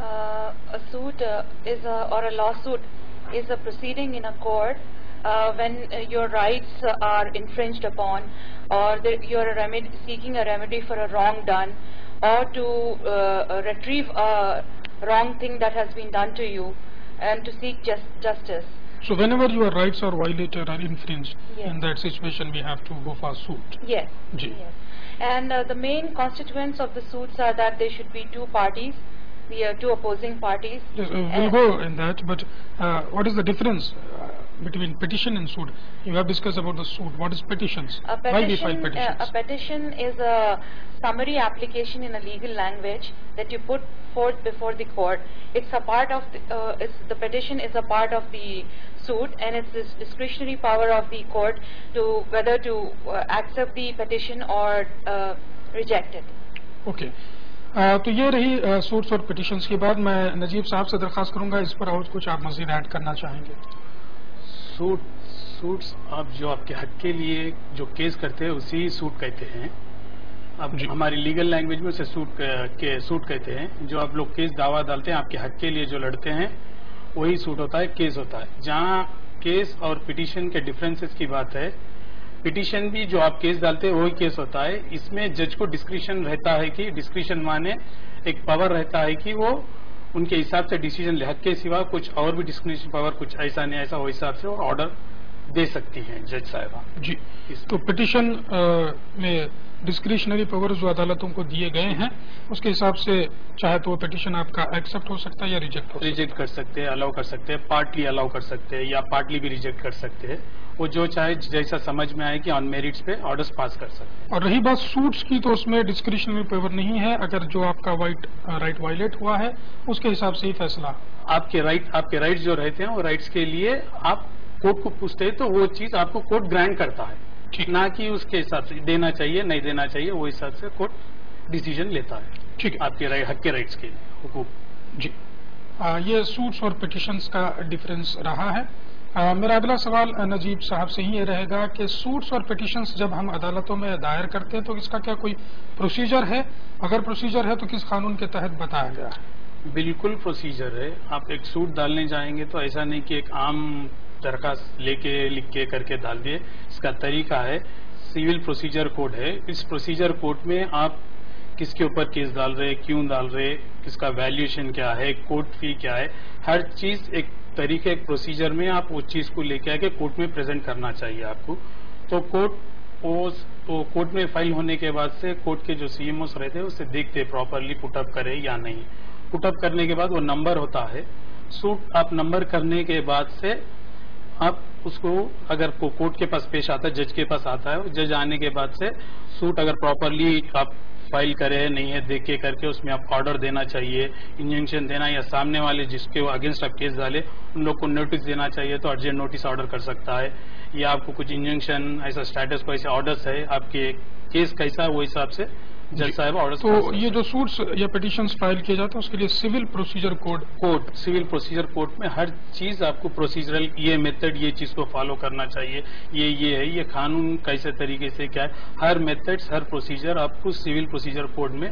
A suit is or a lawsuit is a proceeding in a court when your rights are infringed upon, or you are seeking a remedy for a wrong done, or to retrieve a wrong thing that has been done to you, and to seek justice. So whenever your rights are violated or infringed, yes, in that situation we have to go for suit. Yes. Ji. Yes. And the main constituents of the suits are that there should be two parties, the two opposing parties. Yes, we'll go in that, but what is the difference between petition and suit. You have discussed about the suit. What is petitions? Why we file petitions? A petition is a summary application in a legal language that you put forth before the court. It's a part of the petition is a part of the suit, and it's this discretionary power of the court to whether to accept the petition or reject it. Okay. تو یہ رہی suits اور petitions کی بات. میں نجیب صاحب سے درخواست کروں گا اس پر اور کچھ آپ مزید ایڈ کرنا چاہیں گے. سوٹس آپ جو آپ کے حق کے لیے جو کیس کرتے ہیں اسی سوٹ کہتے ہیں. اب ہماری لیگل لینگویج میں اسے سوٹ کہتے ہیں. جو آپ لوگ کیس دعویٰ ڈالتے ہیں آپ کے حق کے لیے جو لڑتے ہیں وہی سوٹ ہوتا ہے, کیس ہوتا ہے. جہاں کیس اور پٹیشن کے ڈفرینسز کی بات ہے, پٹیشن بھی جو آپ کیس ڈالتے ہیں وہی کیس ہوتا ہے. اس میں جج کو ڈسکریشن رہتا ہے کہ ڈسکریشن مانے ایک پاور رہتا ہے کہ وہ ان کے حساب سے ڈیسیجن لے, حق کے سوا کچھ اور بھی ڈسکریشن پاور کچھ ایسا نہیں ایسا وہ حساب سے وہ آرڈر دے سکتی ہیں جج صاحبہ. جی, تو پٹیشن میں ڈسکریشنری پاور جو عدالتوں کو دیے گئے ہیں اس کے حساب سے چاہے تو وہ پٹیشن آپ کا ایکسپٹ ہو سکتا ہے یا ریجیکٹ کر سکتے ہیں, الاؤ کر سکتے ہیں, پارٹلی الاؤ کر سکتے ہیں یا پارٹلی بھی ریجیکٹ کر سکتے ہیں. وہ جو چاہے جیسا سمجھ میں آئے کہ آن میرٹس پہ آرڈرز پاس کر سکتے ہیں. اور رہی بات سوٹس کی تو اس میں ڈسکریشنری پاور نہیں ہے. اگر جو آپ کا رائٹ وائلیٹ ہوا ہے اس کے حساب سے ہی فیصلہ. آپ کے رائٹ جو رہتے ہیں وہ رائٹس کے لیے آپ کورٹ کو پوچھتے ہیں تو وہ چیز آپ کو کورٹ گرانٹ کرتا ہے, نہ کہ اس کے حساب سے دینا چاہیے نہیں دینا چاہیے, وہ حساب سے کورٹ ڈیسیجن لیتا ہے. ٹھیک ہے, آپ کے حق کے رائٹس کے لیے حقوق. جی, یہ سوٹس اور پٹیشنز کا ڈفرینس رہا ہے. میرا اگلا سوال نجیب صاحب سے ہی یہ رہے گا کہ سوٹس اور پٹیشنز جب ہم عدالتوں میں دائر کرتے ہیں تو اس کا کیا کوئی پروسیجر ہے؟ اگر پروسیجر ہے تو کس قانون کے تحت بتایا گیا ہے؟ بالکل پروسیجر ہے. آپ ایک سوٹ ڈالنے جائیں گے تو ایسا نہیں کہ ایک عام درخواست لے کے لکھ کے کر کے ڈال دیے. اس کا طریقہ ہے, سول پروسیجر کوڈ ہے. اس پروسیجر کوڈ میں آپ کس کے اوپر کیس ڈال رہے, کیوں ڈال رہے, کس کا ویلیویشن کیا ہے, کورٹ فی کیا ہے, ہر چیز ایک طریقے ایک پروسیجر میں آپ اس چیز کو لے کے آ کے کورٹ میں پریزنٹ کرنا چاہیے آپ کو. تو کورٹ میں فائل ہونے کے بعد سے کورٹ کے جو سی ایم اوز رہتے ہیں اسے دیکھتے پراپرلی پٹ اپ کرے یا نہیں. پٹ اپ کرنے کے بعد وہ نمبر ہوتا ہے سوٹ. آپ نمبر کرنے کے بعد سے آپ اس کو اگر کورٹ کے پاس پیش آتا ہے, جج کے پاس آتا ہے, جج آنے کے بعد سے سوٹ اگر پراپرلی آپ فائل کرے نہیں ہے دیکھ کے کر کے اس میں آپ آرڈر دینا چاہیے, انجنکشن دینا, یا سامنے والے جس کے اگینسٹ آپ کیس ڈالے ان لوگ کو نوٹس دینا چاہیے تو ارجنٹ نوٹس آرڈر کر سکتا ہے, یا آپ کو کچھ انجنکشن ایسا اسٹیٹس کو ایسے آرڈرس ہے آپ کے کیس کیسا ہے وہ حساب سے جج صاحب آرڈر. تو یہ جو سوٹس یا پٹیشنز فائل کیے جاتے ہیں اس کے لیے civil procedure civil procedure code میں ہر چیز آپ کو پروسیجرل یہ میتھڈ یہ چیز کو فالو کرنا چاہیے, یہ ہے, یہ قانون کیسے طریقے سے کیا ہے, ہر میتھڈس ہر پروسیجر آپ کو سول پروسیجر کوڈ میں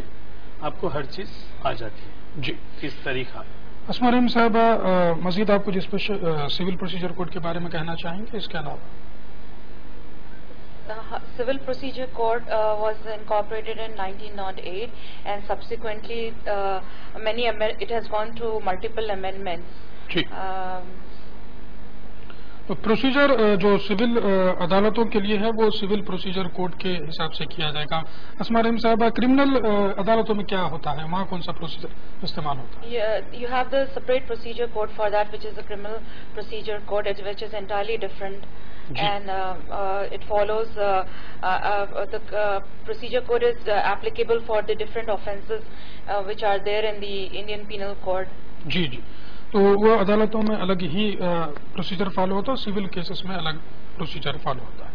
آپ کو ہر چیز آ جاتی ہے. جی, کس طریقہ. اسما رحیم صاحبہ, مزید آپ کچھ سول پروسیجر کوڈ کے بارے میں کہنا چاہیں گے اس کے علاوہ؟ The Civil Procedure Code was incorporated in 1908, and subsequently it has gone through multiple amendments. تو پروسیجر جو سول عدالتوں کے لیے ہے وہ سول پروسیجر کوڈ کے حساب سے کیا جائے گا. اسما رحیم صاحبہ, کرمنل عدالتوں میں کیا ہوتا ہے, وہاں کون سا پروسیجر استعمال ہوتا ہے؟ You have the separate procedure code for that, which is the Criminal Procedure Code, which is entirely different. And it follows the procedure code is applicable for the different offences which are there in the Indian Penal Code. جی جی, تو وہ عدالتوں میں الگ ہی procedure follow ہوتا ہے, civil cases میں الگ procedure follow ہوتا ہے.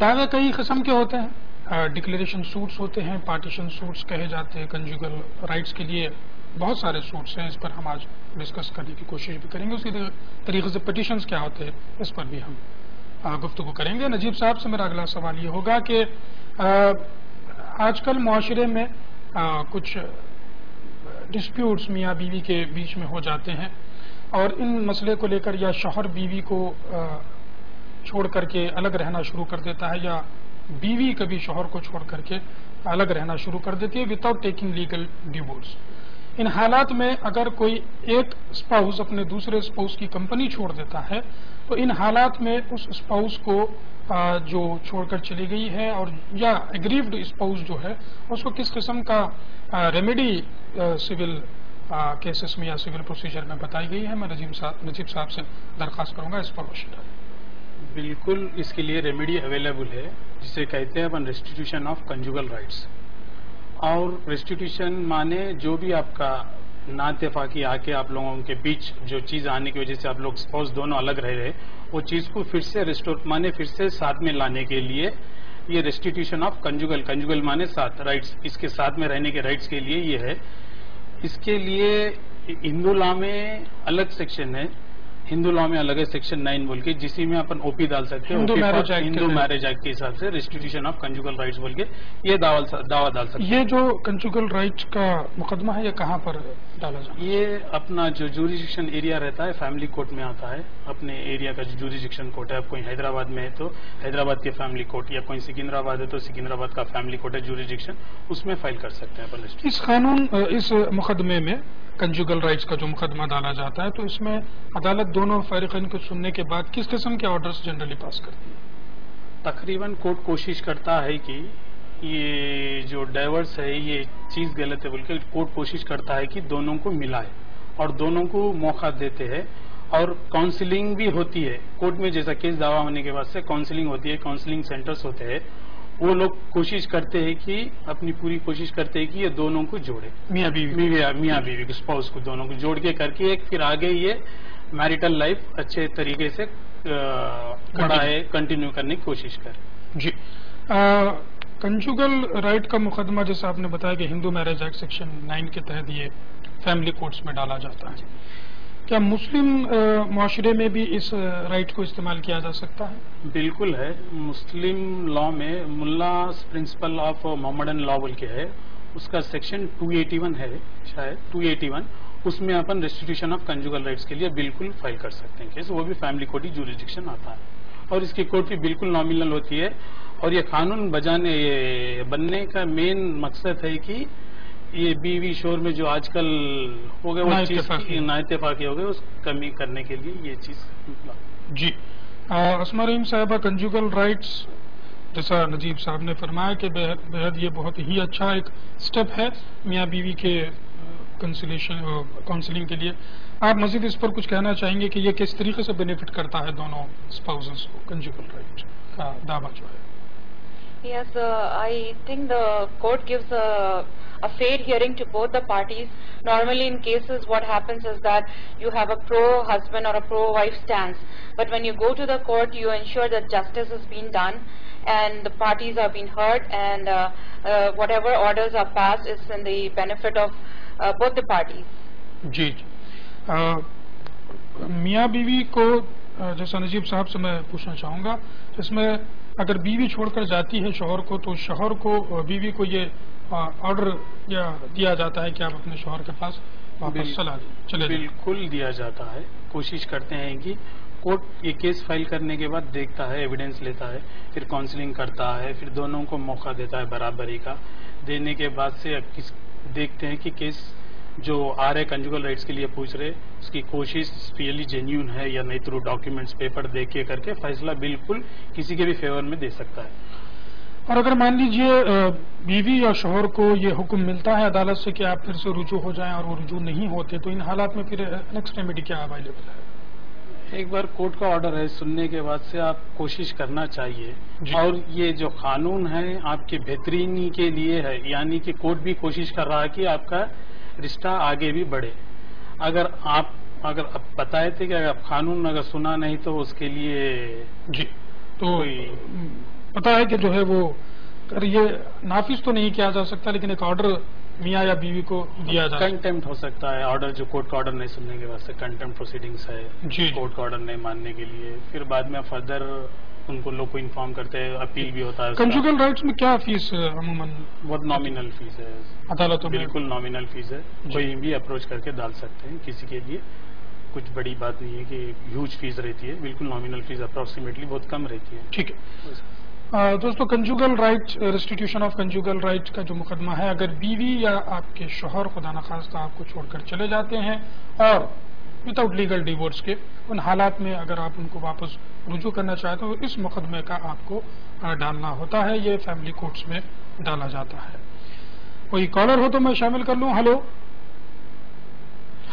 دعوے کئی قسم کے ہوتے ہیں, ڈکلیریشن سوٹس ہوتے ہیں, پارٹیشن سوٹس کہے جاتے ہیں, کنجوگل رائٹس کے لیے بہت سارے سوٹس ہیں, اس پر ہم آج ڈسکس کرنے کی کوشش بھی کریں گے. اسی طریقے سے پٹیشنز کیا ہوتے ہیں اس پر بھی ہم گفتگو کریں گے. نجیب صاحب سے میرا اگلا سوال یہ ہوگا کہ آج کل معاشرے میں کچھ ڈسپیوٹس میاں بیوی کے بیچ میں ہو جاتے ہیں, اور ان مسئلے کو لے کر یا شوہر بیوی کو چھوڑ کر کے الگ رہنا شروع کر دیتا ہے, یا بیوی کبھی شوہر کو چھوڑ کر کے الگ رہنا شروع کر دیتی ہے وداؤٹ ٹیکنگ لیگل ڈیورس. ان حالات میں اگر کوئی ایک اسپاؤس اپنے دوسرے اسپاؤس کی کمپنی چھوڑ دیتا ہے تو ان حالات میں اس اسپاؤس کو جو چھوڑ کر چلی گئی ہے اور یا اگریوڈ اسپاؤس جو ہے اس کو کس قسم کا ریمیڈی سول کیسز میں یا سول پروسیجر میں بتائی گئی ہے. میں نجیب صاحب سے درخواست کروں گا اس پر روشنی ڈالیں. بالکل اس کے لیے ریمیڈی اویلیبل ہے جسے کہتے ہیں اپن ریسٹیٹیوشن آف کنجوگل رائٹس. اور ریسٹیٹیوشن مانے جو بھی آپ کا ناتفاقی آ کے آپ لوگوں کے بیچ جو چیز آنے کی وجہ سے آپ لوگ سپوز دونوں الگ رہ رہے وہ چیز کو پھر سے ریسٹور مانے پھر سے ساتھ میں لانے کے لیے یہ ریسٹیٹیوشن آف کنجوگل مانے ساتھ رائٹس اس کے ساتھ میں رہنے کے رائٹس کے لیے یہ ہے. اس کے لیے ہندو لا میں الگ سیکشن ہے. ہندو لا میں الگ ہے سیکشن 9 بول کے جسی میں اپن او پی ڈال سکتے ہیں. ہندو میرج ایکٹ کے حساب سے ریسٹیٹیوشن آف کنجوگل رائٹس بول کے یہ دعویٰ ڈال سکتے ہیں. یہ جو کنجوگل رائٹس کا مقدمہ ہے یہ کہاں پر ڈالا جاتا ہے؟ یہ اپنا جو جوریسڈکشن ایریا رہتا ہے فیملی کورٹ میں آتا ہے. اپنے ایریا کا جو جوریسڈکشن کورٹ ہے. اب کوئی حیدرآباد میں ہے تو حیدرآباد کے فیملی کورٹ یا کوئی سکندرآباد ہے تو سکندرآباد کا فیملی کورٹ ہے جوریسڈکشن اس میں فائل کر سکتے ہیں اپن. اس مقدمے میں کنجوگل رائٹس کا جو مقدمہ ڈالا جاتا ہے تو اس میں عدالت دونوں فریقین کو سننے کے بعد کس قسم کے آرڈرز جنرلی پاس کرتی ہے؟ تقریباً کورٹ کوشش کرتا ہے کہ یہ جو ڈائیورس ہے یہ چیز غلط ہے بول کے کورٹ کوشش کرتا ہے کہ دونوں کو ملائے اور دونوں کو موقع دیتے ہیں. اور کاؤنسلنگ بھی ہوتی ہے کورٹ میں. جیسا کیس دعویٰ ہونے کے بعد سے کاؤنسلنگ ہوتی ہے. کاؤنسلنگ سینٹرز ہوتے ہیں. وہ لوگ کوشش کرتے ہیں کہ اپنی پوری کوشش کرتے ہیں کہ یہ دونوں کو جوڑے میاں بیوی کو اسپاؤس کو دونوں کو جوڑ کے کر کے ایک پھر آگے یہ میریٹل لائف اچھے طریقے سے بڑھائے کنٹینیو کرنے کی کوشش کرے. جی کنجوگل رائٹ کا مقدمہ جیسا آپ نے بتایا کہ ہندو میرج ایکٹ سیکشن 9 کے تحت یہ فیملی کورٹس میں ڈالا جاتا ہے. کیا مسلم معاشرے میں بھی اس رائٹ کو استعمال کیا جا سکتا ہے؟ بالکل ہے. مسلم لا میں ملاز پرنسپل آف محمدن لا بول کے ہے. اس کا سیکشن 281 ہے شاید 281. اس میں اپن ریسٹیٹیوشن آف کنجوگل رائٹس کے لیے بالکل فائل کر سکتے ہیں کیس. وہ بھی فیملی کورٹ جوریسڈکشن آتا ہے اور اس کی کورٹ بھی بالکل نامنل ہوتی ہے. اور یہ قانون بننے کا مین مقصد ہے کہ یہ بیوی شور میں جو آج کل ہو گئے وہ چیز نااتفاقی ہو گئے اس کمی کرنے کے لیے یہ چیز. جی اسما رحیم صاحبہ کنجوگل رائٹس جیسا نجیب صاحب نے فرمایا کہ بہت یہ بہت ہی اچھا ایک سٹیپ ہے میاں بیوی کے کاؤنسلنگ کے لیے. آپ مزید اس پر کچھ کہنا چاہیں گے کہ یہ کس طریقے سے بینیفٹ کرتا ہے دونوں اسپاؤزز کو کنجوگل رائٹ کا دعویٰ جو ہے؟ Yes, I think the court gives a fair hearing to both the parties. Normally in cases what happens is that you have a pro-husband or a pro-wife stance. But when you go to the court, you ensure that justice has been done and the parties are being heard and whatever orders are passed is in the benefit of both the parties. جی میاں بیوی کو جیسا نجیب صاحب سے میں پوچھنا چاہوں گا اس میں اگر بیوی چھوڑ کر جاتی ہے شوہر کو تو شوہر کو بیوی کو یہ آرڈر دیا جاتا ہے کہ آپ اپنے شوہر کے پاس واپس چلے جائیں؟ بالکل دیا جاتا ہے. کوشش کرتے ہیں کہ کورٹ یہ کیس فائل کرنے کے بعد دیکھتا ہے ایویڈنس لیتا ہے پھر کاؤنسلنگ کرتا ہے پھر دونوں کو موقع دیتا ہے برابری کا. دینے کے بعد سے دیکھتے ہیں کہ کیس جو آ رہے کنجوگل رائٹس کے لیے پوچھ رہے اس کی کوشش ریئلی جینیون ہے یا نہیں. تھرو ڈاکیومنٹس پیپر دیکھ کے کر کے فیصلہ بالکل کسی کے بھی فیور میں دے سکتا ہے. اور اگر مان لیجئے بیوی یا شوہر کو یہ حکم ملتا ہے عدالت سے کہ آپ پھر سے رجوع ہو جائیں اور وہ رجوع نہیں ہوتے تو ان حالات میں پھر نیکسٹ ریمیڈی کیا اویلیبل ہے؟ ایک بار کورٹ کا آرڈر ہے سننے کے بعد سے آپ کوشش کرنا چاہیے اور یہ جو قانون ہے آپ کی بہترینی کے لیے ہے. یعنی کہ کورٹ بھی کوشش کر رہا ہے کہ آپ کا رشتہ آگے بھی بڑھے. اگر بتائے تھے کہ اگر قانون اگر سنا نہیں تو اس کے لیے جی تو پتا ہے کہ جو ہے وہ یہ نافذ تو نہیں کیا جا سکتا لیکن ایک آرڈر میاں یا بیوی کو دیا جا کنٹمپٹ ہو سکتا ہے. آرڈر جو کورٹ کا آرڈر نہیں سننے کے واسطے کنٹمپٹ پروسیڈنگس ہے جی کورٹ کا آرڈر نہیں ماننے کے لیے. پھر بعد میں فردر ان کو لوگ کو انفارم کرتے ہیں اپیل بھی ہوتا ہے. کنجوگل رائٹس میں کیا فیس عموماً؟ بہت نامینل فیس ہے عدالتوں میں. بالکل نامینل فیس ہے. کوئی بھی اپروچ کر کے ڈال سکتے ہیں. کسی کے لیے کچھ بڑی بات نہیں ہے کہ ہیوج فیس رہتی ہے. بالکل نامینل فیس اپروکسیمیٹلی بہت کم رہتی ہے. ٹھیک ہے دوستو کنجوگل رائٹ ریسٹیٹیوشن آف کنجوگل رائٹ کا جو مقدمہ ہے اگر بیوی یا آپ کے شوہر خدا نخواستہ آپ کو چھوڑ کر چلے جاتے ہیں اور وداؤٹ لیگل ڈیورس کے ان حالات میں اگر آپ ان کو واپس رجوع کرنا چاہتے ہیں تو اس مقدمے کا آپ کو ڈالنا ہوتا ہے. یہ فیملی کورٹس میں ڈالا جاتا ہے. کوئی کالر ہو تو میں شامل کر لوں. ہلو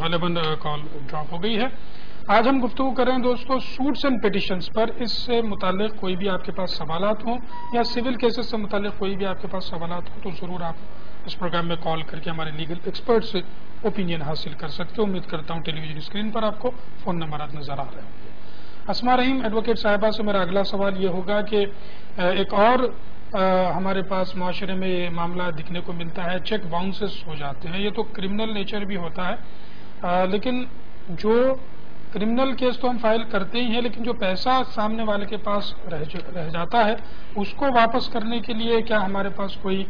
غالباً کال ڈراپ ہو گئی ہے. آج ہم گفتگو کر رہے ہیں دوستو سوٹس اینڈ پیٹیشنز پر. اس سے متعلق کوئی بھی آپ کے پاس سوالات ہوں یا سول کیسز سے متعلق کوئی بھی آپ کے پاس سوالات ہوں تو ضرور آپ اس پروگرام میں کال کر کے ہمارے لیگل ایکسپرٹ سے اوپینین حاصل کر سکتے. امید کرتا ہوں ٹیلی ویژن اسکرین پر آپ کو فون نمبرات نظر آ رہے ہوں گے. اسماء رحیم ایڈوکیٹ صاحبہ سے میرا اگلا سوال یہ ہوگا کہ ایک اور ہمارے پاس معاشرے میں یہ معاملہ دکھنے کو ملتا ہے، چیک باؤنسز ہو جاتے ہیں. یہ تو کرمنل نیچر بھی ہوتا ہے، لیکن جو کرمنل کیس تو ہم فائل کرتے ہی ہیں، لیکن جو پیسہ سامنے والے کے پاس رہ جاتا ہے اس کو واپس کرنے کے لیے کیا ہمارے پاس کوئی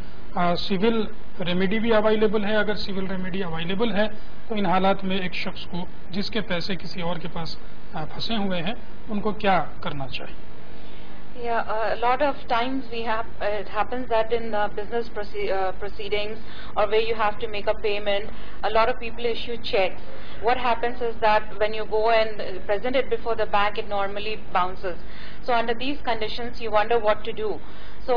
سول ریمیڈی بھی اویلیبل ہے؟ اگر سول ریمیڈی اویلیبل ہے تو ان حالات میں ایک شخص کو جس کے پیسے کسی اور کے پاس پھنسے ہوئے ہیں ان کو کیا کرنا چاہیے؟ Yeah, a lot of times it happens that in business proceedings or where you have to make a payment, a lot of people issue checks. What happens is that when you go and present it before the bank, it normally bounces. So under these conditions, you wonder what to do. So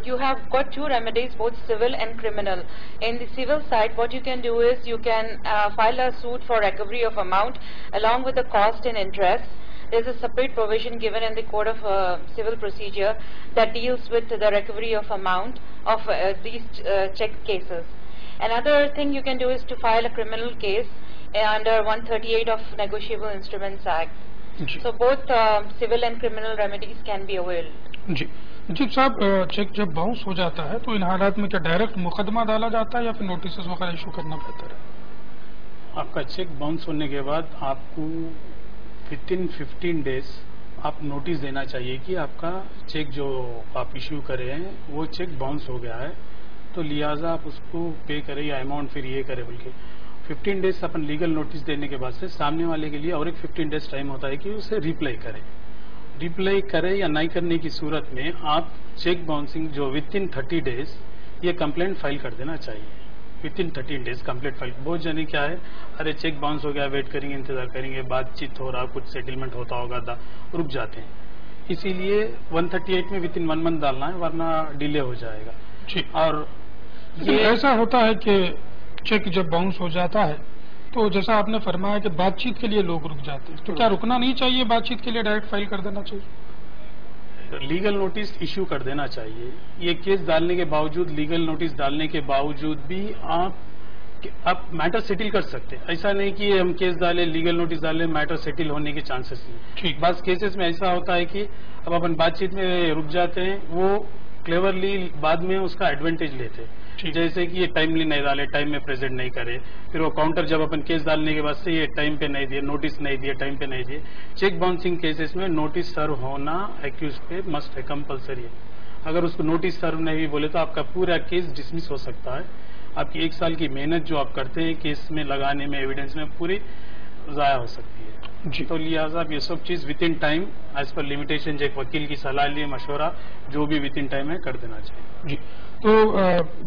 you have got two remedies, both civil and criminal. In the civil side, what you can do is you can file a suit for recovery of amount along with the cost and interest. There's a separate provision given in the Code of Civil Procedure that deals with the recovery of amount of these check cases. Another thing you can do is to file a criminal case under 138 of Negotiable Instruments Act. So both civil and criminal remedies can be availed. جی جی صاحب، check جب bounce ہو جاتا ہے تو ان حالات میں کیا direct مقدمہ ڈالا جاتا ہے یا پھر نوٹسز وغیرہ ایشو کرنا بہتر ہے؟ آپ کا چیک باؤنس ہونے کے بعد آپ کو within 15 days آپ نوٹس دینا چاہیے کہ آپ کا چیک جو آپ ایشو کرے ہیں وہ چیک باؤنس ہو گیا ہے، تو لہٰذا آپ اس کو پے کریں یا اماؤنٹ پھر یہ کرے. بلکہ 15 ڈیز اپن لیگل نوٹس دینے کے بعد سے سامنے والے کے لیے اور ایک 15 ڈیز ٹائم ہوتا ہے کہ اسے ریپلائی کرے یا نہیں کرنے کی صورت میں آپ چیک باؤنسنگ جو within 30 ڈیز یہ کمپلینٹ فائل کر دینا چاہیے. within 13 days complete file. بہت جنے کیا ہے، ارے چیک باؤنس ہو گیا، ویٹ کریں گے، انتظار کریں گے، بات چیت ہو رہا، کچھ سیٹلمنٹ ہوتا ہوگا، رک جاتے ہیں. اسی لیے 138 میں within 1 month ڈالنا ہے ورنہ ڈیلے ہو جائے گا. اور یہ ایسا ہوتا ہے کہ چیک جب باؤنس ہو جاتا ہے تو جیسا آپ نے فرمایا کہ بات چیت کے لیے لوگ رک جاتے ہیں، تو کیا رکنا نہیں چاہیے؟ بات چیت کے لیے ڈائریکٹ فائل کر دینا چاہیے؟ لیگل نوٹس ایشو کر دینا چاہیے. یہ کیس ڈالنے کے باوجود، لیگل نوٹس ڈالنے کے باوجود بھی آپ میٹر سیٹل کر سکتے ہیں. ایسا نہیں کہ ہم کیس ڈالیں، لیگل نوٹس ڈالیں، میٹر سیٹل ہونے کے چانسز نہیں. بعض کیسز میں ایسا ہوتا ہے کہ اب اپن بات چیت میں رک جاتے ہیں، وہ کلیورلی بعد میں اس کا ایڈوانٹیج لیتے ہیں. جیسے کہ یہ ٹائملی نہیں ڈالے، ٹائم میں پریزنٹ نہیں کرے، پھر وہ کاؤنٹر جب اپن کیس ڈالنے کے بعد سے یہ ٹائم پہ نہیں دیے، نوٹس نہیں دیے، ٹائم پہ نہیں دیے. چیک باؤنسنگ کیسز میں نوٹس سرو ہونا ایکیوز پہ مسٹ ہے، کمپلسری ہے. اگر اس کو نوٹس سرو نہیں بولے تو آپ کا پورا کیس ڈسمس ہو سکتا ہے. آپ کی 1 سال کی محنت جو آپ کرتے ہیں کیس میں لگانے میں، ایویڈنس میں، پوری ضائع ہو سکتی ہے. تو لہٰذا آپ یہ سب چیز with in time as per limitation, ایک وکیل کی صلاح لیے، مشورہ جو بھی ود ان ٹائم ہے کر دینا چاہیے. جی، تو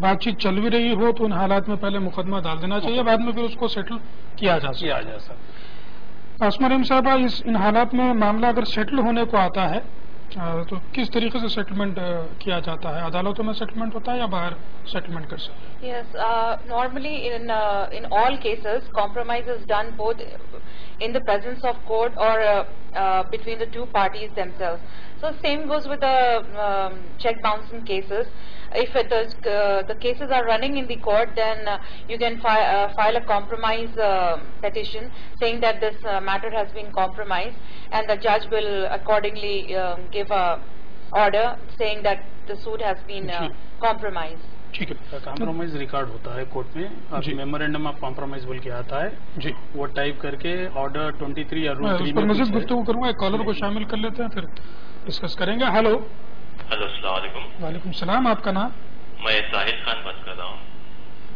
بات چیت چل بھی رہی ہو تو ان حالات میں پہلے مقدمہ ڈال دینا چاہیے، بعد میں پھر اس کو سیٹل کیا جا سکتا. اسماء رحیم صاحبہ، ان حالات میں معاملہ اگر سیٹل ہونے کو آتا ہے تو کس طریقے سے سیٹلمنٹ کیا جاتا ہے؟ عدالتوں میں سیٹلمنٹ ہوتا ہے یا باہر سیٹلمنٹ کر سکتے ہیں؟ Yes, normally in all cases, compromise is done both in the presence of court or between the two parties themselves. So same goes with the check bouncing cases. If the cases are running in the court, then you can file a compromise petition saying that this matter has been compromised, and the judge will accordingly give a order saying that the suit has been compromised. ٹھیک ہے. Compromise record ہوتا ہے court میں، memorandum of compromise بول کے آتا ہے جی، وہ ٹائپ کر کے آرڈر 23 یا رول 3 میں مزید گفتگو کروں گا. ایک کالر کو شامل کر لیتے ہیں پھر ڈسکس کریں گے. ہلو. السلام علیکم. وعلیکم السلام. آپ کا نام؟ میں ساحل خان بات کر رہا ہوں.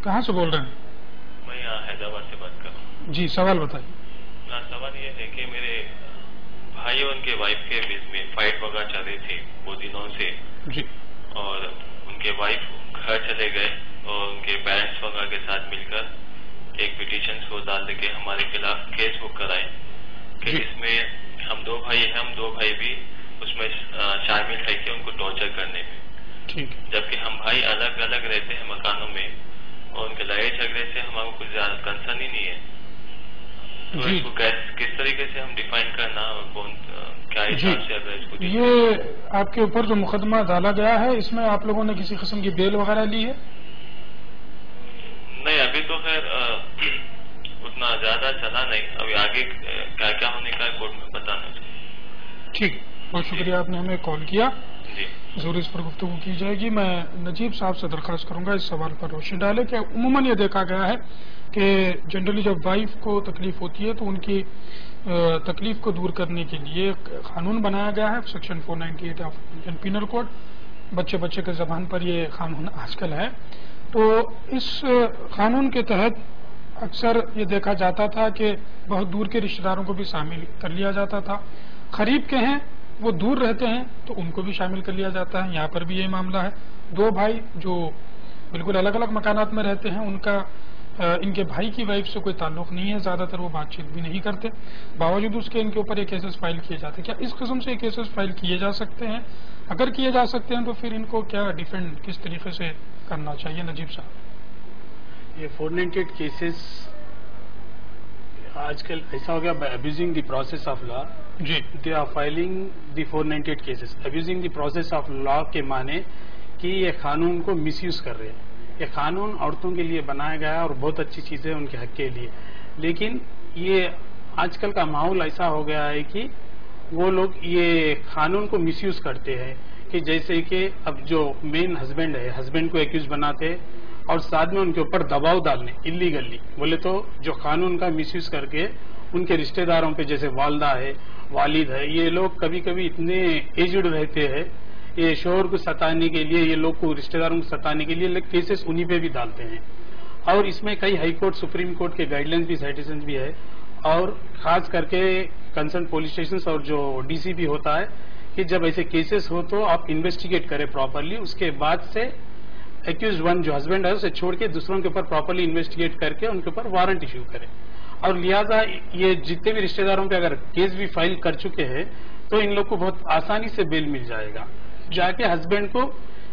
کہاں سے بول رہے ہیں؟ میں یہاں حیدرآباد سے بات کر رہا ہوں. جی، سوال بتائیے. سوال یہ ہے کہ میرے بھائی اور ان کے وائف کے بیچ میں فائٹ وغیرہ چل رہی تھی بہت دنوں سے جی، اور ان کے وائف گھر چلے گئے اور ان کے پیرنٹس وغیرہ کے ساتھ مل کر ایک پٹیشن کو ڈال دے کے ہمارے خلاف کیس بک کرائے کہ اس میں ہم دو بھائی بھی اس میں شامل ہے کہ ان کو ٹارچر کرنے میں، جبکہ ہم بھائی الگ الگ رہتے ہیں مکانوں میں، اور ان کے لڑائی جھگڑے سے ہمارا کچھ زیادہ کنسرن ہی نہیں ہے. تو اس کو کس طریقے سے ہم ڈیفائن کرنا اور کون کیا حساب سے اگر اس کو یہ آپ کے اوپر جو مقدمہ ڈالا گیا ہے اس میں آپ لوگوں نے کسی قسم کی بیل وغیرہ لی ہے؟ نہیں, ابھی تو خیر اتنا زیادہ چلا نہیں. ابھی آگے کیا کیا ہونے کا کورٹ میں بتانا چاہیے. ٹھیک, بہت شکریہ آپ نے ہمیں کال کیا. ضرور اس پر گفتگو کی جائے گی. میں نجیب صاحب سے درخواست کروں گا اس سوال پر روشنی ڈالے کہ عموماً یہ دیکھا گیا ہے کہ جنرلی جب وائف کو تکلیف ہوتی ہے تو ان کی تکلیف کو دور کرنے کے لیے قانون بنایا گیا ہے, section 498 of Indian penal code. بچے کے زبان پر یہ قانون آج کل ہے. تو اس قانون کے تحت اکثر یہ دیکھا جاتا تھا کہ بہت دور کے رشتہ داروں کو بھی شامل کر لیا جاتا تھا. قریب کے ہیں وہ دور رہتے ہیں تو ان کو بھی شامل کر لیا جاتا ہے. یہاں پر بھی یہ معاملہ ہے. دو بھائی جو بالکل الگ الگ مکانات میں رہتے ہیں, ان کے بھائی کی وائف سے کوئی تعلق نہیں ہے, زیادہ تر وہ بات چیت بھی نہیں کرتے, باوجود اس کے ان کے اوپر یہ کیسز فائل کیے جاتے ہیں. کیا اس قسم سے کیسز فائل کیے جا سکتے ہیں؟ اگر کیے جا سکتے ہیں تو پھر ان کو کیا ڈیفینڈ کس طریقے سے کرنا چاہیے؟ نجیب صاحب, یہ 498 کیسز آج کل ایسا ہو گیا by abusing the process of law. جی, they are filing the 498 cases. Abusing the process of law کے معنی کہ یہ قانون کو مس یوز کر رہے ہیں. یہ قانون عورتوں کے لیے بنایا گیا ہے اور بہت اچھی چیز ہے ان کے حق کے لیے, لیکن یہ آج کل کا ماحول ایسا ہو گیا ہے کہ وہ لوگ یہ قانون کو مس یوز کرتے ہیں. کہ جیسے کہ اب جو مین ہسبینڈ ہے, ہسبینڈ کو ایکیوز بناتے اور ساتھ میں ان کے اوپر دباؤ ڈالنے انلیگلی بولے تو, جو قانون کا مس یوز کر کے ان کے رشتہ داروں پہ جیسے والدہ ہے, والد ہے, یہ لوگ کبھی کبھی اتنے ایجڈ رہتے ہیں, یہ شوہر کو ستانے کے لیے, یہ لوگ کو رشتہ داروں کو ستانے کے لیے کیسز انہی پہ بھی ڈالتے ہیں. اور اس میں کئی ہائی کورٹ, سپریم کورٹ کے گائیڈ لائنس بھی, سائٹیشنز بھی ہے. اور خاص کر کے کنسرن پولیس اسٹیشنز اور جو ڈی سی بھی ہوتا ہے کہ جب ایسے کیسز ہو تو آپ انویسٹیگیٹ کریں پراپرلی, اس کے بعد سے ایکیوز ون جو ہسبینڈ ہے اسے چھوڑ کے دوسروں کے اوپر پراپرلی انویسٹیگیٹ کر کے ان کے اوپر وارنٹ ایشو کریں. اور لہذا یہ جتنے بھی رشتہ داروں پہ اگر کیس بھی فائل کر چکے ہیں تو ان لوگ کو بہت آسانی سے بیل مل جائے گا. جا کے ہسبینڈ کو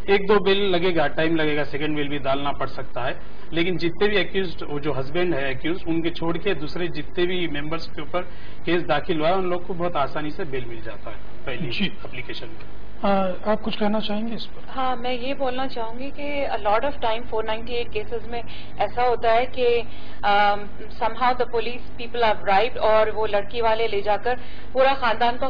1-2 بیل لگے گا, ٹائم لگے گا, سیکنڈ بیل بھی ڈالنا پڑ سکتا ہے, لیکن جتنے بھی ایکیوزڈ جو ہسبینڈ ہے ایکیوز ان کے چھوڑ کے دوسرے جتنے بھی ممبرس کے اوپر کیس داخل ہوا ہے ان لوگ کو بہت آسانی سے بیل مل جاتا ہے پہلی اپلیکیشن میں. آپ کچھ کہنا چاہیں گے اس پر؟ ہاں, میں یہ بولنا چاہوں گی کہ لاٹ آف ٹائم 498 کیسز میں ایسا ہوتا ہے کہ somehow the police people are bribed اور وہ لڑکی والے لے جا کر پورا خاندان کو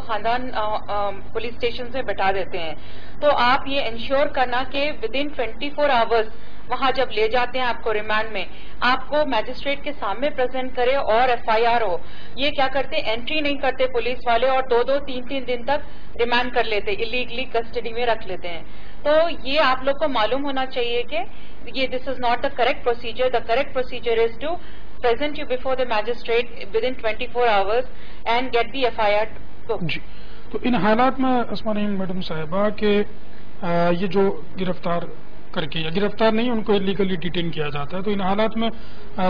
پولیس اسٹیشن سے بٹا دیتے ہیں. تو آپ یہ انشور کرنا کہ ود ان 24 آورس وہاں جب لے جاتے ہیں آپ کو ریمانڈ میں, آپ کو میجسٹریٹ کے سامنے پریزنٹ کرے اور FIR ہو. یہ کیا کرتے, انٹری نہیں کرتے پولیس والے اور 2-2, 3-3 دن تک ریمانڈ کر لیتے, اللیگلی کسٹڈی میں رکھ لیتے ہیں. تو یہ آپ لوگ کو معلوم ہونا چاہیے کہ یہ this is not the correct procedure. The correct procedure is to present you before the magistrate within 24 hours and get the FIR book. جی, تو ان حالات میں اسما نعیم میڈم صاحبہ کہ یہ جو گرفتار کر کے یا گرفتار نہیں ان کو لیگلی ڈیٹین کیا جاتا ہے, تو ان حالات میں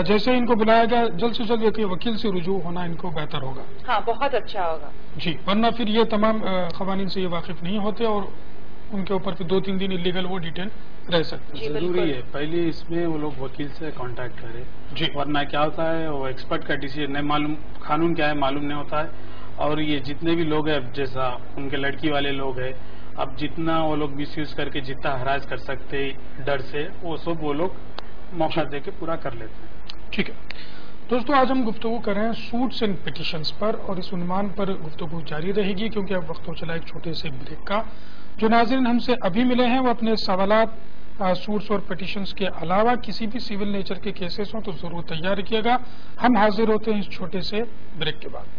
جیسے ان کو بلایا گیا جلد سے جلد ایک وکیل سے رجوع ہونا ان کو بہتر ہوگا. ہاں, بہت اچھا ہوگا. جی, ورنہ پھر یہ تمام قوانین سے یہ واقف نہیں ہوتے اور ان کے اوپر پھر 2-3 دن اللیگل وہ ڈیٹین رہ سکتے ہیں. ضروری ہے پہلے اس میں وہ لوگ وکیل سے کانٹیکٹ کرے. جی, ورنہ کیا ہوتا ہے وہ ایکسپرٹ کا ڈیسیجن نہیں معلوم, قانون کیا ہے معلوم نہیں ہوتا ہے. اور یہ جتنے بھی لوگ ہیں جیسا ان کے لڑکی والے لوگ ہیں, اب جتنا وہ لوگ مس یوز کر کے جتنا ہراس کر سکتے ڈر سے, وہ سب وہ لوگ موقع دے کے پورا کر لیتے ہیں. ٹھیک ہے دوستو, آج ہم گفتگو کریں سوٹس اینڈ پٹیشنز پر اور اس عنوان پر گفتگو جاری رہے گی کیونکہ اب وقت ہو چلا ایک چھوٹے سے بریک کا. جو ناظرین ہم سے ابھی ملے ہیں وہ اپنے سوالات سوٹس اور پٹیشنز کے علاوہ کسی بھی سول نیچر کے کیسز ہوں تو ضرور تیار رکھیے گا. ہم حاضر ہوتے ہیں اس چھوٹے سے بریک کے بعد.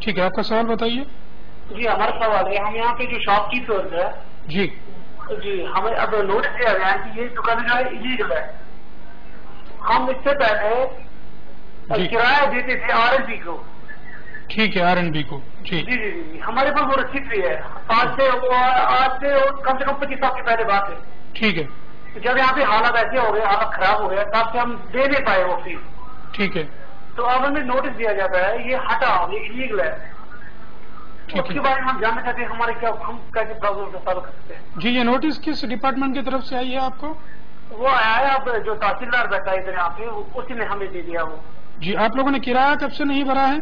ٹھیک ہے، آپ کا سوال بتائیے. جی ہمارا سوال ہے، ہم یہاں پہ جو شاپ کیپر ہے جی جی ہمیں اب نوٹس دیا گیا ہے کہ یہ دکان جو ہے ایلیگل ہے. ہم اس سے پہلے کرایہ دیتے تھے RNB کو. ٹھیک ہے، RNB کو. جی جی جی جی ہمارے پاس وہ رسید بھی ہے. آج سے کم 25 سال کی پہلے بات ہے. ٹھیک ہے. جب یہاں پہ حالات ایسے ہو گئے، حالات خراب ہو گئے، تب سے ہم دے نہیں پائے وہ فیس. ٹھیک ہے. تو اب ہمیں نوٹس دیا جاتا ہے یہ ہٹا، یہ ایلیگل ہے. اس کے بارے میں ہم جاننا چاہتے ہیں ہمارے کیا، ہم کیسے پرابلم کا سالو کر سکتے ہیں. جی یہ نوٹس کس ڈپارٹمنٹ کی طرف سے آئی ہے آپ کو؟ وہ آیا ہے اب جو تحصیلدار بیٹھا ہے ادھر یہاں پہ، اسی نے ہمیں دے دیا وہ. جی آپ لوگوں نے کرایہ کب سے نہیں بھرا ہے؟